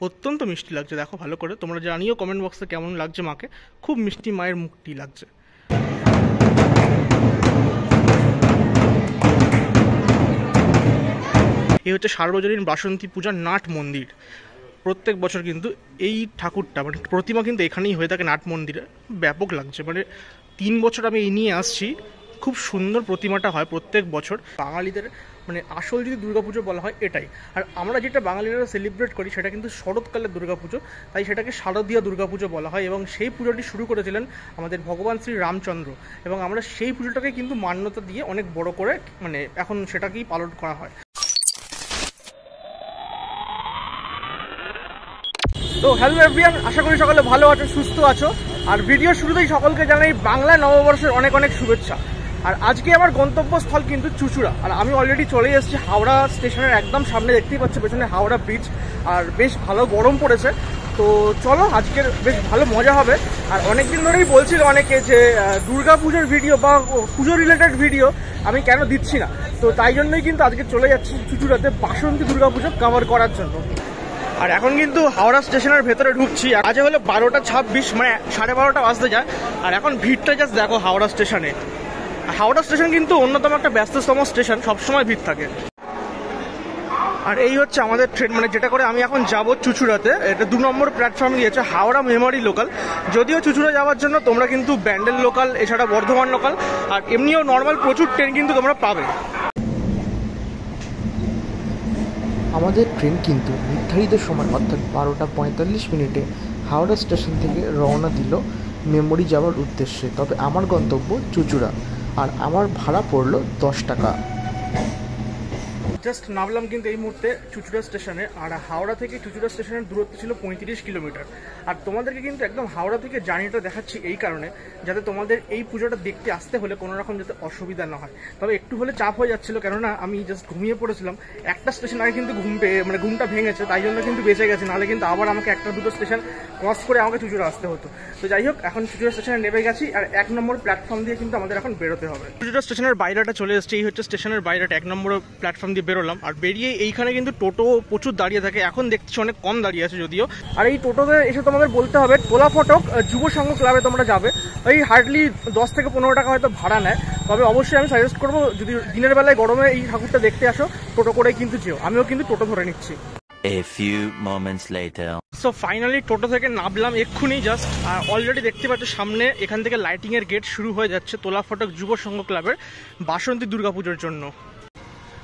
অত্যন্ত মিষ্টি লাগছে। দেখো ভালো করে, তোমরা জানিও কমেন্ট বক্সে কেমন লাগছে মাকে। খুব মিষ্টি মায়ের মুখটি লাগছে। এই হচ্ছে সার্বজনীন বাসন্তী পূজার নাট মন্দির। প্রত্যেক বছর কিন্তু এই ঠাকুরটা মানে প্রতিমা কিন্তু এখানেই হয়ে থাকে নাট মন্দিরে। ব্যাপক লাগছে, মানে 3 বছর আমি এই নিয়ে আসছি। খুব সুন্দর প্রতিমাটা হয় প্রত্যেক বছর। বাঙালিদের মানে আসল যদি দুর্গাপুজো বলা হয় এটাই। আর আমরা যেটা বাঙালিরা সেলিব্রেট করি সেটা কিন্তু শরৎকালের দুর্গাপুজো, তাই সেটাকে শারদীয় দুর্গাপুজো বলা হয়। এবং সেই পুজোটি শুরু করেছিলেন আমাদের ভগবান শ্রী রামচন্দ্র, এবং আমরা সেই পুজোটাকে কিন্তু মান্যতা দিয়ে অনেক বড় করে মানে এখন সেটাকেই পালন করা হয়। তো হ্যালো এভরিওয়ান, আশা করি সকলে ভালো আছো, সুস্থ আছো। আর ভিডিও শুরুতেই সকলকে জানাই বাংলা নববর্ষের অনেক অনেক শুভেচ্ছা। আর আজকে আমার গন্তব্যস্থল কিন্তু চুঁচুড়া। আর আমি অলরেডি চলে এসেছি হাওড়া স্টেশনের একদম সামনে, দেখতেই পাচ্ছ পেছনে হাওড়া ব্রিজ। আর বেশ ভালো গরম পড়েছে, তো চলো আজকের বেশ ভালো মজা হবে। আর অনেকদিন ধরেই বলছিল অনেকে যে দুর্গা পুজোর ভিডিও বা পুজো রিলেটেড ভিডিও আমি কেন দিচ্ছি না, তো তাই জন্যই কিন্তু আজকে চলে যাচ্ছি চুঁচুড়াতে বাসন্তী দুর্গা পুজো কভার করার জন্য। আর এখন কিন্তু হাওড়া স্টেশনের ভেতরে ঢুকছি। আজ হলো 12:26, মানে 12:30 বাজতে যায়। আর এখন ভিড়টা জাস্ট দেখো হাওড়া স্টেশনে। হাওড়া স্টেশন কিন্তু অন্যতম একটা ব্যস্ততম স্টেশন, সবসময় ভিড় থাকে। আর এই হচ্ছে আমাদের ট্রেন, মানে যেটা করে আমি এখন যাব চুঁচুড়াতে। এটা 2 নম্বর প্ল্যাটফর্ম দিয়েছে, হাওড়া মেমোরি লোকাল। যদিও চুঁচুড়া যাওয়ার জন্য তোমরা কিন্তু ব্যান্ডেল লোকাল, এছাড়া বর্ধমান লোকাল আর এমনিও নর্মাল প্রচুর ট্রেন কিন্তু তোমরা পাবে। আমাদের ট্রেন কিন্তু নির্ধারিত সময় অর্থাৎ 12:45 হাওড়া স্টেশন থেকে রওনা দিল মেমোরি যাওয়ার উদ্দেশ্যে। তবে আমার গন্তব্য চুঁচুড়া, আর আমার ভাড়া পড়লো 10 টাকা। জাস্ট নামলাম কিন্তু এই মুহূর্তে চুঁচুড়া স্টেশনে। আর হাওড়া থেকে চুঁচুড়া স্টেশনের দূরত্ব ছিল 35 কিলোমিটার। আর তোমাদেরকে কিন্তু একদম হাওড়া থেকে জার্নিটা দেখাচ্ছি এই কারণে, যাতে তোমাদের এই পুজোটা দেখতে আসতে হলে কোনো রকম যাতে অসুবিধা না হয়। তবে একটু হলে চাপ হয়ে যাচ্ছিল, কেননা আমি জাস্ট ঘুমিয়ে পড়েছিলাম। একটা স্টেশন আগে কিন্তু ঘুমটা ভেঙেছে, তাই জন্য কিন্তু বেঁচে গেছে, নাহলে কিন্তু আবার আমাকে 1-2 স্টেশন ক্রস করে আমাকে চুঁচুড়া আসতে হতো। তো যাই হোক, এখন চুঁচুড়া স্টেশনে নেমে গেছি। আর 1 নম্বর প্ল্যাটফর্ম দিয়ে কিন্তু আমাদের এখন বেরোতে হবে। চুঁচুড়া স্টেশনের বাইরেটা চলে এসেছে। এই হচ্ছে স্টেশনের বাইরেটা, 1 নম্বর প্ল্যাটফর্ম দিয়ে বেরোলাম। আর বেরিয়ে এইখানে কিন্তু টোটো প্রচুর দাঁড়িয়ে থাকে। এখন দেখছি অনেক কম দাঁড়িয়ে আছে যদিও। আর এই টোটোতে এসে তোমাদের বলতে হবে টোলা ফটক যুব সংঘ ক্লাবে তোমরা যাবে। ওই হার্ডলি 10 থেকে 15 টাকা হয়তো ভাড়া নেয়। তবে অবশ্যই আমি সাজেস্ট করবো, যদি দিনের বেলায় গরমে এই ঠাকুরটা দেখতে আসো, টোটো করেই কিন্তু যেও। আমিও কিন্তু টোটো ধরে নিচ্ছি। A few moments later. So finally toto থেকে নামলাম এক্ষুনি জাস্ট। আর অলরেডি দেখতে পাচ্ছ সামনে এখান থেকে লাইটিং এর গেট শুরু হয়ে যাচ্ছে তোলা ফটক যুব সংঘ ক্লাবের বাসন্তী দুর্গাপুজোর জন্য।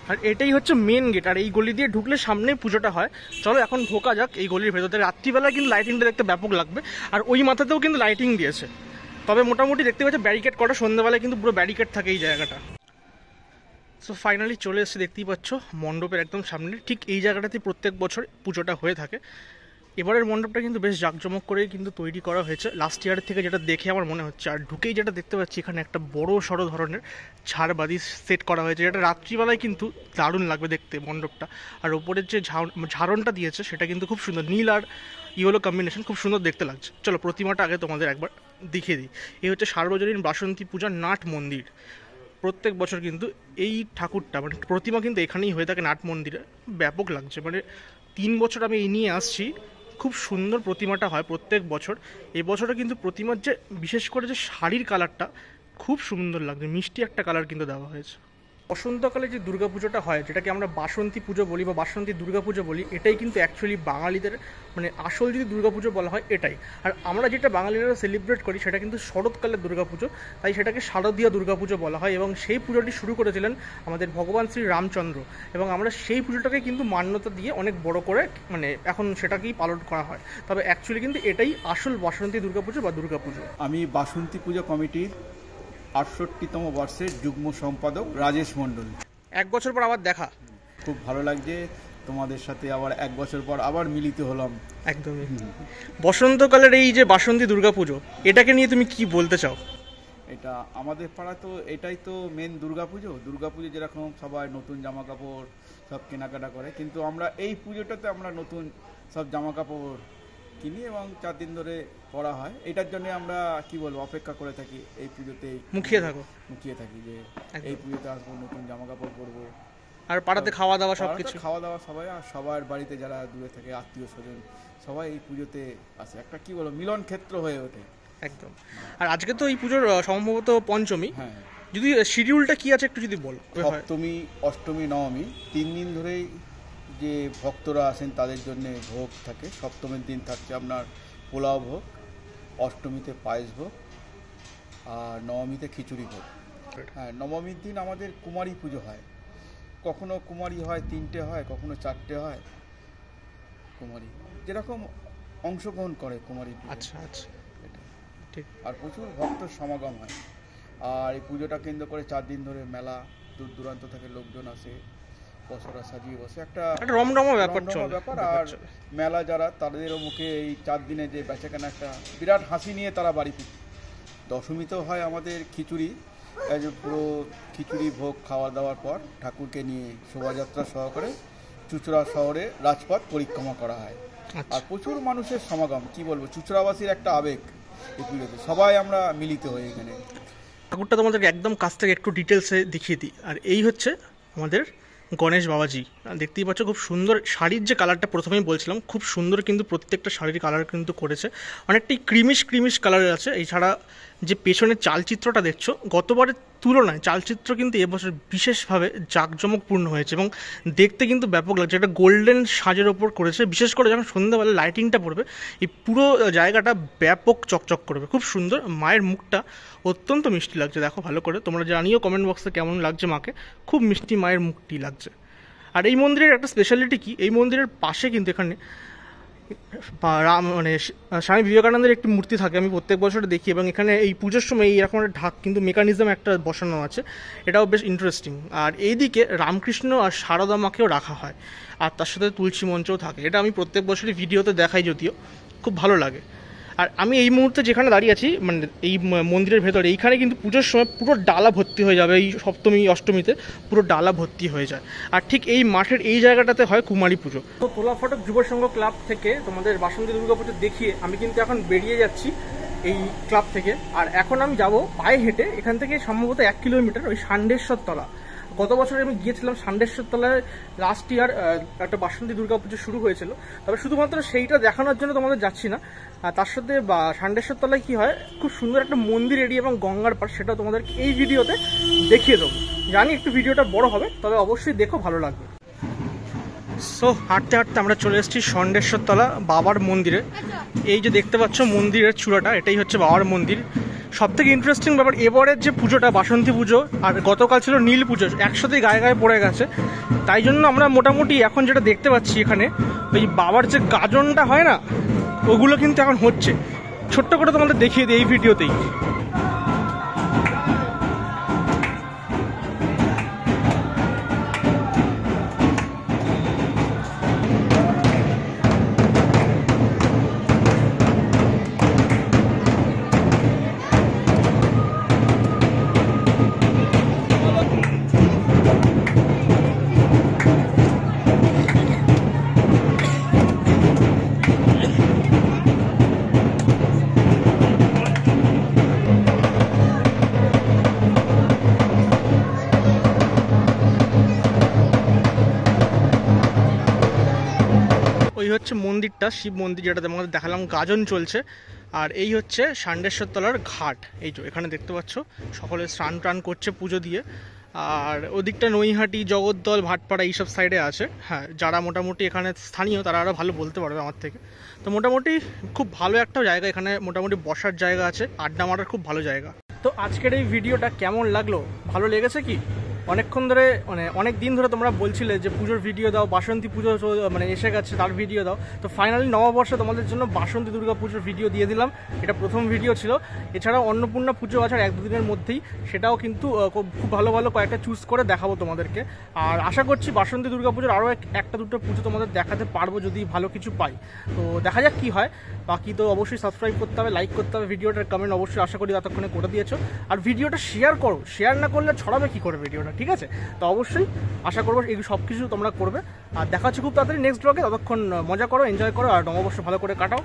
আর এটাই হচ্ছে মেন গেট। আর এই গলি দিয়ে ঢুকলে সামনেই পুজোটা হয়। চলো এখন ঢোকা যাক এই গলির ভেতরে। রাত্রিবেলায় কিন্তু লাইটিংটা দেখতে ব্যাপক লাগবে। আর ওই মাথাতেও কিন্তু লাইটিং দিয়েছে। তবে মোটামুটি দেখতে পাচ্ছ ব্যারিকেড করা, সন্ধ্যাবেলায় কিন্তু পুরো ব্যারিকেড থাকে এই জায়গাটা। সো ফাইনালি চলে এসেছে, দেখতেই পাচ্ছ মণ্ডপের একদম সামনে। ঠিক এই জায়গাটাতে প্রত্যেক বছর পুজোটা হয়ে থাকে। এবারের মণ্ডপটা কিন্তু বেশ জাঁকজমক করেই কিন্তু তৈরি করা হয়েছে লাস্ট ইয়ারের থেকে, যেটা দেখে আমার মনে হচ্ছে। আর ঢুকেই যেটা দেখতে পাচ্ছি, এখানে একটা বড় সড়ো ধরনের ঝাড়বাতি সেট করা হয়েছে, যেটা রাত্রিবেলায় কিন্তু দারুণ লাগবে দেখতে মণ্ডপটা। আর ওপরের যে ঝাড়নটা দিয়েছে সেটা কিন্তু খুব সুন্দর, নীল আর ইয়েলো কম্বিনেশন, খুব সুন্দর দেখতে লাগছে। চলো প্রতিমাটা আগে তোমাদের একবার দেখিয়ে দিই। এই হচ্ছে সার্বজনীন বাসন্তী পূজার নাট মন্দির। প্রত্যেক বছর কিন্তু এই ঠাকুরটা মানে প্রতিমা কিন্তু এখানেই হয়ে থাকে নাট মন্দিরে। ব্যাপক লাগছে, মানে 3 বছর আমি এই নিয়ে আসছি। খুব সুন্দর প্রতিমাটা হয় প্রত্যেক বছর। এই বছরও কিন্তু প্রতিমার যে বিশেষ করে যে শাড়ির কালারটা খুব সুন্দর লাগছে, মিষ্টি একটা কালার কিন্তু দেওয়া হয়েছে। বসন্তকালে যে দুর্গাপুজোটা হয়, যেটাকে আমরা বাসন্তী পুজো বলি বা বাসন্তী দুর্গাপুজো বলি, এটাই কিন্তু অ্যাকচুয়ালি বাঙালিদের মানে আসল যদি দুর্গাপুজো বলা হয় এটাই। আর আমরা যেটা বাঙালিরা সেলিব্রেট করি সেটা কিন্তু শরৎকালের দুর্গাপুজো, তাই সেটাকে শারদীয় দুর্গাপুজো বলা হয়। এবং সেই পুজোটি শুরু করেছিলেন আমাদের ভগবান শ্রী রামচন্দ্র, এবং আমরা সেই পুজোটাকে কিন্তু মান্যতা দিয়ে অনেক বড় করে মানে এখন সেটাকেই পালন করা হয়। তবে অ্যাকচুয়ালি কিন্তু এটাই আসল বাসন্তী দুর্গাপুজো বা দুর্গাপুজো। আমি বাসন্তী পুজো কমিটির 68তম বর্ষের যুগ্ম সম্পাদক রাজেশ মণ্ডল। 1 বছর পর আবার দেখা, খুব ভালো লাগছে তোমাদের সাথে আবার 1 বছর পর আবার মিলিত হলাম। একদমই। বসন্তকালের এই যে বাসন্তী দুর্গাপুজো, এটাকে নিয়ে তুমি কি বলতে চাও? এটা আমাদের পাড়া তো এটাই তো মেন দুর্গাপুজো। দুর্গাপুজো যেরকম সবাই নতুন জামা কাপড় সব কেনাকাটা করে, কিন্তু আমরা এই পুজোটাতে আমরা নতুন সব জামা কাপড় কিনি এবং 4 দিন ধরে পড়া হয়। এটার জন্য আমরা কি বলবো অপেক্ষা করে থাকি, এই পুজোতেই মুখিয়ে থাকি যে এই পুজোতে আসবো, নতুন জামা কাপড় পরবো, আর পাড়াতে খাওয়া দাওয়া সব কিছু? খাওয়া দাওয়া সবাই, আর সবার বাড়িতে যারা দূরে থাকে আত্মীয় স্বজন সবাই এই পুজোতে আসে, একটা কি বলো মিলন ক্ষেত্র হয়ে ওঠে একদম। আর আজকে তো এই পুজোর সম্ভবত পঞ্চমী, হ্যাঁ যদি শিডিউলটা কি আছে একটু যদি বলো। সপ্তমী অষ্টমী নবমী 3 দিন ধরেই যে ভক্তরা আসেন তাদের জন্য ভোগ থাকে। সপ্তমীর দিন থাকছে আপনার পোলাও ভোগ, অষ্টমীতে পায়েস ভোগ, আর নবমীতে খিচুড়ি ভোগ। হ্যাঁ, নবমীর দিন আমাদের কুমারী পুজো হয়, কখনো কুমারী হয় 3টে হয়, কখনো 4টে হয় কুমারী, যেরকম অংশগ্রহণ করে কুমারী পুজো। আচ্ছা আচ্ছা, ঠিক। আর প্রচুর ভক্তর সমাগম হয়। আর এই পুজোটা কেন্দ্র করে 4 দিন ধরে মেলা, দূর দূরান্ত থেকে লোকজন আসে, পসরা সাজিয়ে বসে, একটা রমরমা ব্যাপার। আর মেলা যারা তাদেরও মুখে এই 4 দিনে যে বেচাকেনা একটা বিরাট হাসি নিয়ে তারা বাড়ি ফিরে। দশমীতেও হয় আমাদের খিচুড়ি, এই যে পুরো খিচুড়ি ভোগ খাওয়া দাওয়ার পর ঠাকুরকে নিয়ে শোভাযাত্রা সহকারে চুঁচুড়া শহরে রাজপথ পরিক্রমা করা হয়। আর প্রচুর মানুষের সমাগম, কি বলবো, চুঁচুড়াবাসীর একটা আবেগ এই পুজোতে, সবাই আমরা মিলিত হই এখানে। ঠাকুরটা তোমাদেরকে একদম কাছ থেকে একটু ডিটেলসে দেখিয়ে দিই। আর এই হচ্ছে আমাদের গণেশ বাবাজি, দেখতেই পাচ্ছ খুব সুন্দর শাড়ির যে কালারটা প্রথমেই বলছিলাম, খুব সুন্দর কিন্তু প্রত্যেকটা শাড়ির কালার কিন্তু করেছে, অনেকটাই ক্রিমিশ কালারের আছে। এছাড়া যে পেছনের চালচিত্রটা দেখছো, গতবারের তুলনায় চালচিত্র কিন্তু এবছর বিশেষভাবে জাঁকজমকপূর্ণ হয়েছে এবং দেখতে কিন্তু ব্যাপক লাগছে। এটা গোল্ডেন সাজের ওপর করেছে, বিশেষ করে যখন সন্ধ্যাবেলা লাইটিংটা পড়বে এই পুরো জায়গাটা ব্যাপক চকচক করবে, খুব সুন্দর। মায়ের মুখটা অত্যন্ত মিষ্টি লাগছে, দেখো ভালো করে, তোমরা জানিও কমেন্ট বক্সে কেমন লাগছে মাকে, খুব মিষ্টি মায়ের মুখটি লাগছে। আর এই মন্দিরের একটা স্পেশালিটি কি, এই মন্দিরের পাশে কিন্তু এখানে মানে স্বামী বিবেকানন্দের একটি মূর্তি থাকে, আমি প্রত্যেক বছর দেখি, এবং এখানে এই পুজোর সময় এইরকম একটা ঢাক কিন্তু মেকানিজম একটা বসানো আছে, এটাও বেশ ইন্টারেস্টিং। আর এইদিকে রামকৃষ্ণ আর সারদা মাকেও রাখা হয়, আর তার সাথে তুলসী মঞ্চও থাকে, এটা আমি প্রত্যেক বছরই ভিডিওতে দেখাই, যদিও খুব ভালো লাগে। আর আমি এই মুহূর্তে যেখানে দাঁড়িয়ে আছি, মানে এই মন্দিরের ভেতরে, এইখানে কিন্তু পুজোর সময় পুরো ডালা ভর্তি হয়ে যাবে, এই সপ্তমী অষ্টমীতে পুরো ডালা ভর্তি হয়ে যায়। আর ঠিক এই মাঠের এই জায়গাটাতে হয় কুমারী পুজো। তো তোলা ফটক যুব সংঘ ক্লাব থেকে তোমাদের বাসন্তী দুর্গা পুজো দেখিয়ে আমি কিন্তু এখন বেরিয়ে যাচ্ছি এই ক্লাব থেকে। আর এখন আমি যাব পায়ে হেঁটে এখান থেকে সম্ভবত 1 কিলোমিটার ওই ষান্ডেশ্বর তলা। গত বছর আমি গিয়েছিলাম ষান্ডেশ্বর তলায়, লাস্ট ইয়ার একটা বাসন্তী দুর্গা পুজো শুরু হয়েছিল, তবে শুধুমাত্র সেইটা দেখানোর জন্য তোমাদের যাচ্ছি না। আর তার সাথে ষান্ডেশ্বর তলায় কী হয়, খুব সুন্দর একটা মন্দির এরিয়া এবং গঙ্গার পাড়, সেটা তোমাদেরকে এই ভিডিওতে দেখিয়ে দেবো। জানি একটু ভিডিওটা বড় হবে, তবে অবশ্যই দেখো, ভালো লাগবে। সো হাঁটতে হাঁটতে আমরা চলে এসেছি ষান্ডেশ্বর তলা বাবার মন্দিরে। এই যে দেখতে পাচ্ছ মন্দিরের চূড়াটা, এটাই হচ্ছে বাবার মন্দির। সব থেকে ইন্টারেস্টিং ব্যাপার, এবারের যে পুজোটা বাসন্তী পুজো আর গতকাল ছিল নীল পুজো, একসাথেই গায়ে গায়ে পড়ে গেছে। তাই জন্য আমরা মোটামুটি এখন যেটা দেখতে পাচ্ছি এখানে, ওই বাবার যে গাজনটা হয় না, ওগুলো কিন্তু এখন হচ্ছে। ছোট্ট করে তোমাদের দেখিয়ে দিই এই ভিডিওতেই। ওই হচ্ছে মন্দিরটা, শিব মন্দির, যেটা তোমাদের দেখালাম গাজন চলছে। আর এই হচ্ছে ষান্ডেশ্বর তলার ঘাট, এই যে এখানে দেখতে পাচ্ছ সকলে স্নান টান করছে পুজো দিয়ে। আর ওদিকটা নৈহাটি, জগদ্দল, ভাটপাড়া এইসব সাইডে আছে। হ্যাঁ, যারা মোটামুটি এখানে স্থানীয় তারা আরও ভালো বলতে পারবে আমার থেকে। তো মোটামুটি খুব ভালো একটা জায়গা, এখানে মোটামুটি বসার জায়গা আছে, আড্ডা মারার খুব ভালো জায়গা। তো আজকের এই ভিডিওটা কেমন লাগলো, ভালো লেগেছে কি? অনেকক্ষণ ধরে, মানে অনেক দিন ধরে তোমরা বলছিলে যে পুজোর ভিডিও দাও, বাসন্তী পুজো মানে এসে গেছে তার ভিডিও দাও। তো ফাইনালি নববর্ষে তোমাদের জন্য বাসন্তী দুর্গা পুজোর ভিডিও দিয়ে দিলাম, এটা প্রথম ভিডিও ছিল। এছাড়াও অন্নপূর্ণা পুজো আছে 1-2 দিনের মধ্যেই, সেটাও কিন্তু খুব ভালো ভালো কয়েকটা চুজ করে দেখাবো তোমাদেরকে। আর আশা করছি বাসন্তী দুর্গা পুজোর আরও 1-2টো পুজো তোমাদের দেখাতে পারবো যদি ভালো কিছু পাই। তো দেখা যাক কী হয়। বাকি তো অবশ্যই সাবস্ক্রাইব করতে হবে, লাইক করতে হবে, ভিডিওটার কমেন্ট অবশ্যই আশা করি ততক্ষণে করে দিয়েছো। আর ভিডিওটা শেয়ার করো, শেয়ার না করলে ছড়াবে কী করে ভিডিওটা, ঠিক আছে? তো অবশ্যই আশা করবো এই সব কিছু তোমরা করবে। আর দেখা হচ্ছে খুব তাড়াতাড়ি নেক্সট ব্লগে। ততক্ষণ মজা করো, এনজয় করো, আর নববর্ষ ভালো করে কাটাও।